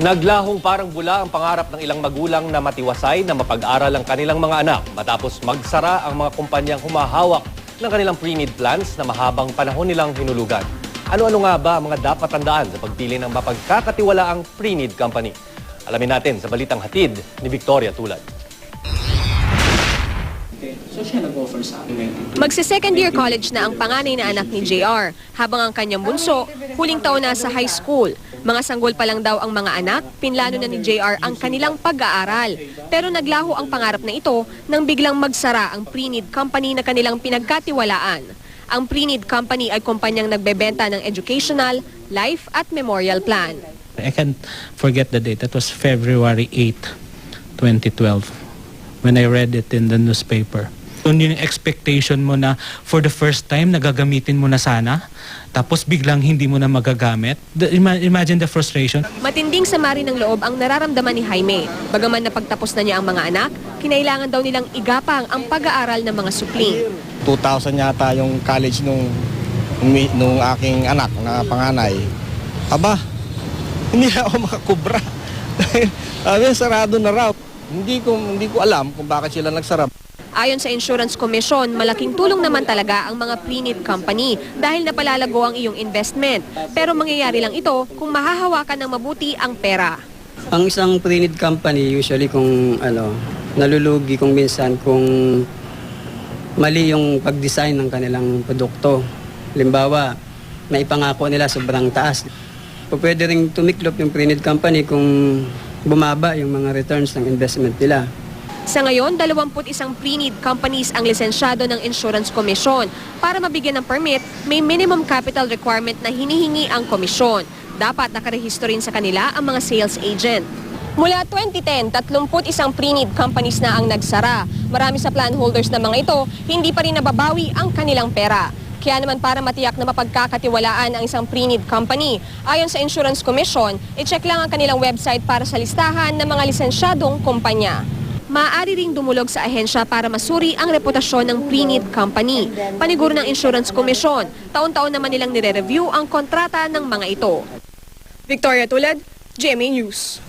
Naglahong parang bula ang pangarap ng ilang magulang na matiwasay na mapag-aral ang kanilang mga anak matapos magsara ang mga kumpanyang humahawak ng kanilang pre-need plans na mahabang panahon nilang hinulugan. Ano-ano nga ba ang mga dapat tandaan sa pagpili ng mapagkakatiwalaang pre-need company? Alamin natin sa Balitang Hatid ni Victoria Tulad. So siya nag-offer sa akin. Magse-second year college na ang panganay na anak ni JR, habang ang kanyang bunso, huling taon na sa high school. Mga sanggol pa lang daw ang mga anak, pinlano na ni JR ang kanilang pag-aaral. Pero naglaho ang pangarap na ito nang biglang magsara ang pre-need company na kanilang pinagkatiwalaan. Ang pre-need company ay kumpanyang nagbebenta ng educational, life at memorial plan. I can't forget the date. That was February 8, 2012 when I read it in the newspaper. Yun yung expectation mo na for the first time nagagamitin mo na sana, tapos biglang hindi mo na magagamit. Imagine the frustration. Matinding sama rin ng loob ang nararamdaman ni Jaime. Bagaman napagtapos na niya ang mga anak, kinailangan daw nilang igapang ang pag-aaral ng mga supling. 2,000 yata yung college nung aking anak na panganay. Aba, hindi ako makakubra. Sabi, sarado na raw. Hindi ko alam kung bakit sila nagsara. Ayon sa Insurance Commission, malaking tulong naman talaga ang mga pre-need company dahil napalalago ang iyong investment. Pero mangyayari lang ito kung mahahawakan ng mabuti ang pera. Ang isang pre-need company, usually kung nalulugi kung minsan kung mali yung pag-design ng kanilang produkto. Halimbawa, naipangako nila sobrang taas. Pwede rin tumiklop yung pre-need company kung bumaba yung mga returns ng investment nila. Sa ngayon, 21 pre-need companies ang lisensyado ng Insurance Commission. Para mabigyan ng permit, may minimum capital requirement na hinihingi ang komisyon. Dapat nakarehisto rin sa kanila ang mga sales agent. Mula 2010, 31 pre-need companies na ang nagsara. Marami sa plan holders na mga ito, hindi pa rin nababawi ang kanilang pera. Kaya naman para matiyak na mapagkakatiwalaan ang isang pre-need company, ayon sa Insurance Commission, i-check lang ang kanilang website para sa listahan ng mga lisensyadong kumpanya. Maaari ring dumulog sa ahensya para masuri ang reputasyon ng pre-need company. Paniguro ng Insurance Commission, taon-taon naman nilang nire-review ang kontrata ng mga ito. Victoria Tulad, GMA News.